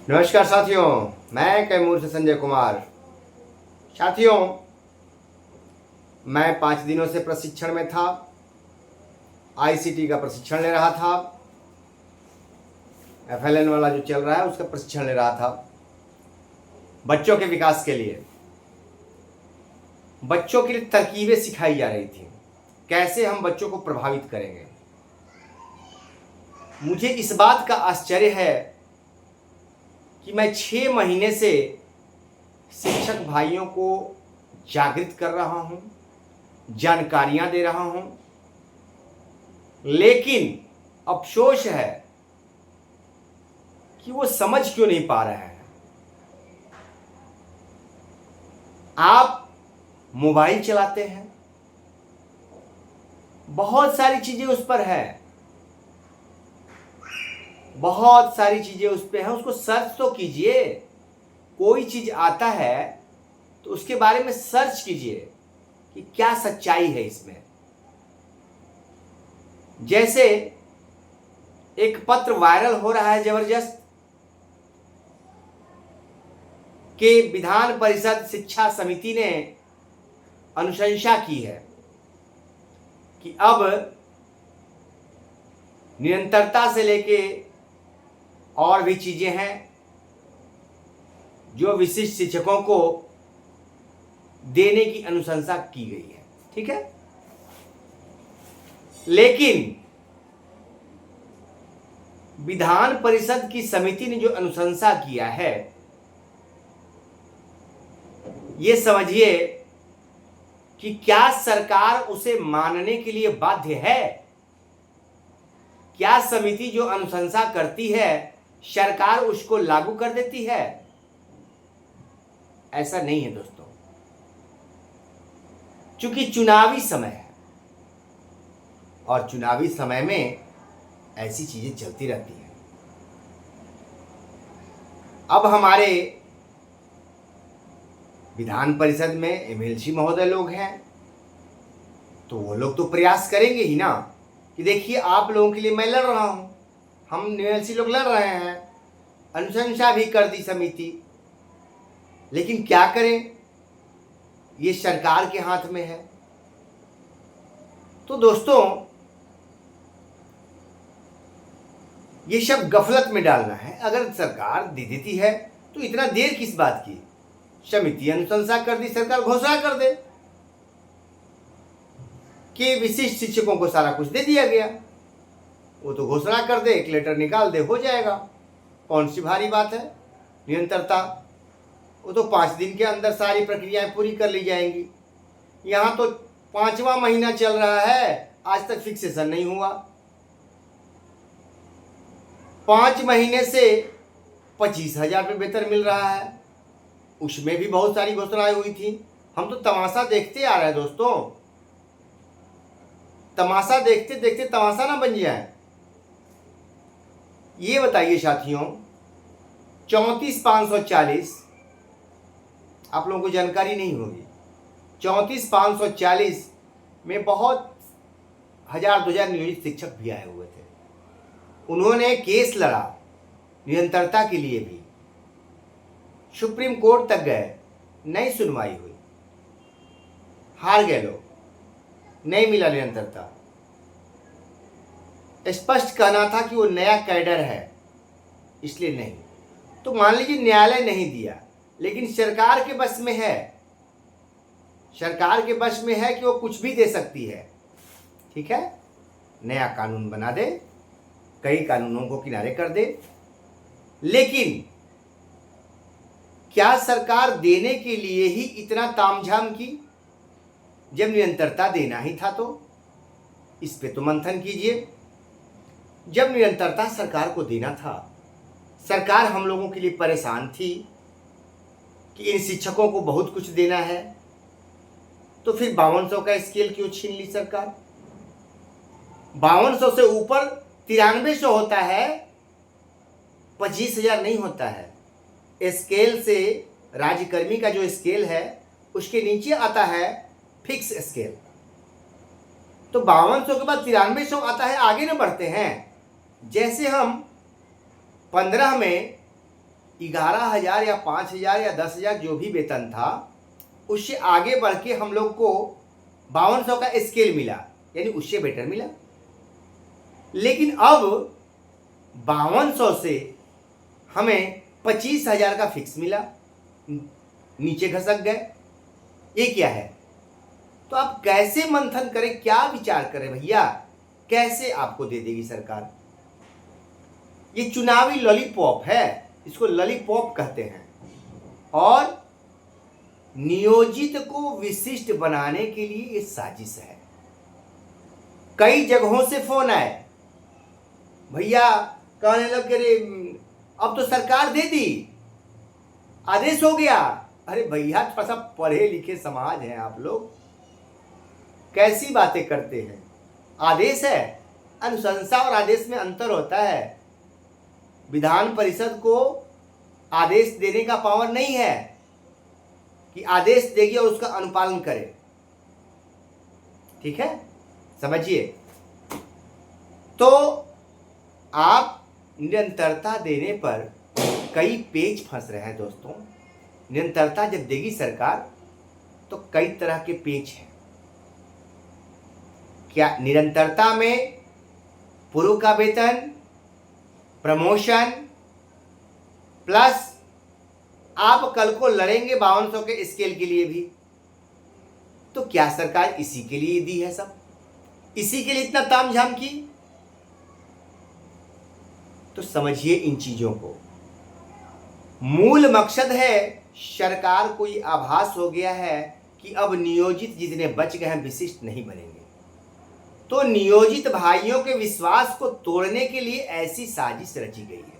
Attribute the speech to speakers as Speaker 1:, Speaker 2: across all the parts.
Speaker 1: नमस्कार साथियों, मैं कैमूर से संजय कुमार। साथियों, मैं 5 दिनों से प्रशिक्षण में था। आईसीटी का प्रशिक्षण ले रहा था। एफएलएन वाला जो चल रहा है उसका प्रशिक्षण ले रहा था बच्चों के विकास के लिए। बच्चों के लिए तरकीबें सिखाई जा रही थी, कैसे हम बच्चों को प्रभावित करेंगे। मुझे इस बात का आश्चर्य है कि मैं 6 महीने से शिक्षक भाइयों को जागृत कर रहा हूं, जानकारियां दे रहा हूं, लेकिन अफसोस है कि वो समझ क्यों नहीं पा रहे हैं। आप मोबाइल चलाते हैं, बहुत सारी चीजें उस पर है, बहुत सारी चीजें उस पर हैं। उसको सर्च तो कीजिए। कोई चीज आता है तो उसके बारे में सर्च कीजिए कि क्या सच्चाई है इसमें। जैसे एक पत्र वायरल हो रहा है जबरदस्त कि विधान परिषद शिक्षा समिति ने अनुशंसा की है कि अब निरंतरता से लेके और भी चीजें हैं जो विशिष्ट शिक्षकों को देने की अनुशंसा की गई है। ठीक है, लेकिन विधान परिषद की समिति ने जो अनुशंसा किया है, ये समझिए कि क्या सरकार उसे मानने के लिए बाध्य है? क्या समिति जो अनुशंसा करती है सरकार उसको लागू कर देती है? ऐसा नहीं है दोस्तों, क्योंकि चुनावी समय है और चुनावी समय में ऐसी चीजें चलती रहती हैं। अब हमारे विधान परिषद में एमएलसी महोदय लोग हैं, तो वो लोग तो प्रयास करेंगे ही ना कि देखिए आप लोगों के लिए मैं लड़ रहा हूं, हम एमएलसी लोग लड़ रहे हैं, अनुशंसा भी कर दी समिति, लेकिन क्या करें, ये सरकार के हाथ में है। तो दोस्तों, ये सब गफलत में डालना है। अगर सरकार दे देती है तो इतना देर किस बात की? समिति अनुशंसा कर दी, सरकार घोषणा कर दे कि विशिष्ट शिक्षकों को सारा कुछ दे दिया गया। वो तो घोषणा कर दे, एक लेटर निकाल दे, हो जाएगा। कौन सी भारी बात है निरंतरता? वो तो 5 दिन के अंदर सारी प्रक्रियाएं पूरी कर ली जाएंगी। यहाँ तो 5वां महीना चल रहा है, आज तक फिक्सेशन नहीं हुआ। 5 महीने से 25,000 रुपये वेतन मिल रहा है, उसमें भी बहुत सारी घोषणाएं हुई थी। हम तो तमाशा देखते आ रहे हैं दोस्तों, तमाशा देखते देखते तमाशा ना बन जाए। ये बताइए साथियों, 34,540, आप लोगों को जानकारी नहीं होगी, 34,540 में बहुत 1,000-2,000 नियोजित शिक्षक भी आए हुए थे। उन्होंने केस लड़ा निरंतरता के लिए भी, सुप्रीम कोर्ट तक गए, नहीं सुनवाई हुई, हार गए लोग, नहीं मिला निरंतरता। स्पष्ट कहना था कि वो नया कैडर है इसलिए नहीं। तो मान लीजिए न्यायालय नहीं दिया, लेकिन सरकार के बस में है, सरकार के बस में है कि वो कुछ भी दे सकती है। ठीक है, नया कानून बना दे, कई कानूनों को किनारे कर दे, लेकिन क्या सरकार देने के लिए ही इतना तामझाम की? जब निरंतरता देना ही था तो इस पे तो मंथन कीजिए। जब निरंतरता सरकार को देना था, सरकार हम लोगों के लिए परेशान थी कि इन शिक्षकों को बहुत कुछ देना है, तो फिर 5200 का स्केल क्यों छीन ली सरकार? 5200 से ऊपर 9300 होता है, 25,000 नहीं होता है। स्केल से राज्यकर्मी का जो स्केल है उसके नीचे आता है फिक्स स्केल। तो 5200 के बाद 9300 आता है, आगे न बढ़ते हैं। जैसे हम 15 में 11,000 या 5,000 या 10,000 जो भी वेतन था, उससे आगे बढ़ के हम लोग को 5200 का स्केल मिला, यानी उससे बेटर मिला। लेकिन अब 5200 से हमें 25,000 का फिक्स मिला, नीचे खसक गए। ये क्या है? तो आप कैसे मंथन करें, क्या विचार करें भैया, कैसे आपको दे देगी सरकार? ये चुनावी लॉलीपॉप है, इसको लॉलीपॉप कहते हैं। और नियोजित को विशिष्ट बनाने के लिए ये साजिश है। कई जगहों से फोन आए, भैया कहने लगे रे अब तो सरकार दे दी, आदेश हो गया। अरे भैया थोड़ा सा पढ़े लिखे समाज है आप लोग, कैसी बातें करते हैं? आदेश है, अनुशंसा और आदेश में अंतर होता है। विधान परिषद को आदेश देने का पावर नहीं है कि आदेश देगी और उसका अनुपालन करे, ठीक है, समझिए। तो आप निरंतरता देने पर कई पेच फंस रहे हैं दोस्तों। निरंतरता जब देगी सरकार तो कई तरह के पेच हैं। क्या निरंतरता में पूर्व का वेतन, प्रमोशन, प्लस आप कल को लड़ेंगे 5200 के स्केल के लिए भी, तो क्या सरकार इसी के लिए दी है? सब इसी के लिए इतना तामझाम की? तो समझिए इन चीजों को। मूल मकसद है, सरकार को ये आभास हो गया है कि अब नियोजित जितने बच गए हैं विशिष्ट नहीं बनेंगे, तो नियोजित भाइयों के विश्वास को तोड़ने के लिए ऐसी साजिश रची गई है।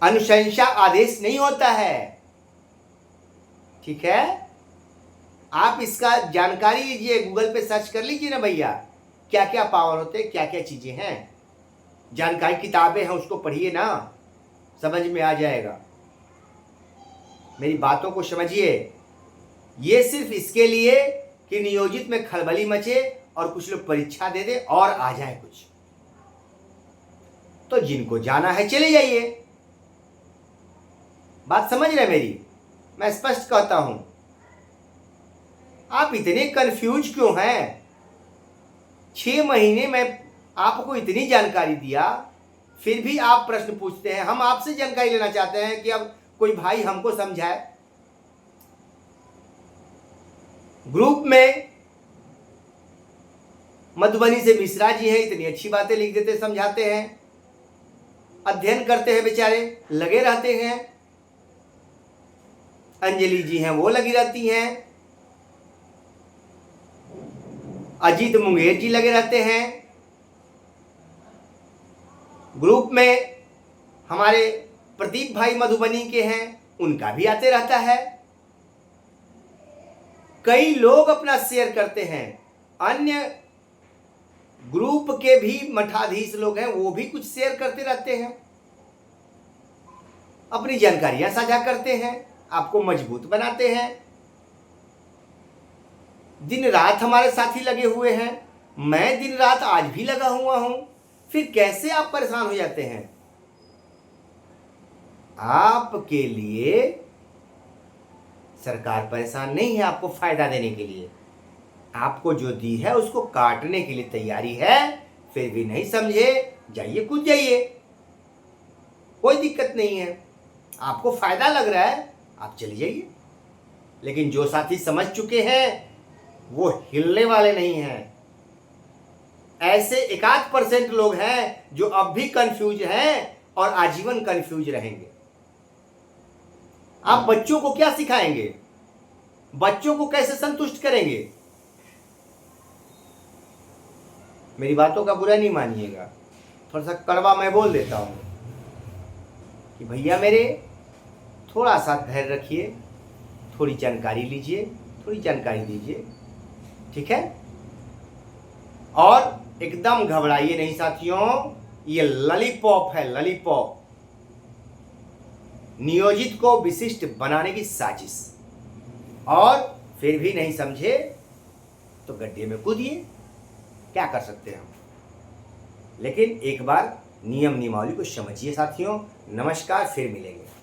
Speaker 1: अनुशंसा आदेश नहीं होता है, ठीक है। आप इसका जानकारी लीजिए, गूगल पे सर्च कर लीजिए ना भैया, क्या क्या पावर होते हैं, क्या क्या चीजें हैं, जानकारी किताबें हैं, उसको पढ़िए ना, समझ में आ जाएगा। मेरी बातों को समझिए। ये सिर्फ इसके लिए कि नियोजित में खलबली मचे और कुछ लोग परीक्षा दे दे और आ जाए कुछ। तो जिनको जाना है चले जाइए। बात समझ रहे मेरी? मैं स्पष्ट कहता हूं। आप इतने कंफ्यूज क्यों हैं? 6 महीने में आपको इतनी जानकारी दिया, फिर भी आप प्रश्न पूछते हैं। हम आपसे जानकारी लेना चाहते हैं कि अब कोई भाई हमको समझाए। ग्रुप में मधुबनी से मिश्रा जी हैं, इतनी अच्छी बातें लिख देते, समझाते हैं, अध्ययन करते हैं, बेचारे लगे रहते हैं। अंजलि जी हैं, वो लगी रहती हैं। अजीत मुंगेर जी लगे रहते हैं। ग्रुप में हमारे प्रदीप भाई मधुबनी के हैं, उनका भी आते रहता है। कई लोग अपना शेयर करते हैं। अन्य ग्रुप के भी मठाधीश लोग हैं, वो भी कुछ शेयर करते रहते हैं, अपनी जानकारियां साझा करते हैं, आपको मजबूत बनाते हैं। दिन रात हमारे साथी लगे हुए हैं, मैं दिन रात आज भी लगा हुआ हूं। फिर कैसे आप परेशान हो जाते हैं? आपके लिए सरकार परेशान नहीं है, आपको फायदा देने के लिए। आपको जो दी है उसको काटने के लिए तैयारी है। फिर भी नहीं समझे, जाइए, कूद जाइए, कोई दिक्कत नहीं है। आपको फायदा लग रहा है, आप चले जाइए। लेकिन जो साथी समझ चुके हैं वो हिलने वाले नहीं हैं। ऐसे 1-8% लोग हैं जो अब भी कंफ्यूज हैं और आजीवन कंफ्यूज रहेंगे। आप बच्चों को क्या सिखाएंगे? बच्चों को कैसे संतुष्ट करेंगे? मेरी बातों का बुरा नहीं मानिएगा, थोड़ा सा कड़वा मैं बोल देता हूं कि भैया मेरे, थोड़ा सा धैर्य रखिए, थोड़ी जानकारी लीजिए, थोड़ी जानकारी दीजिए, ठीक है। और एकदम घबराइए नहीं साथियों, ये लॉलीपॉप है, लॉलीपॉप। नियोजित को विशिष्ट बनाने की साजिश। और फिर भी नहीं समझे तो गड्ढे में कूदिए, क्या कर सकते हैं हम। लेकिन एक बार नियम नियमावली को समझिए साथियों। नमस्कार, फिर मिलेंगे।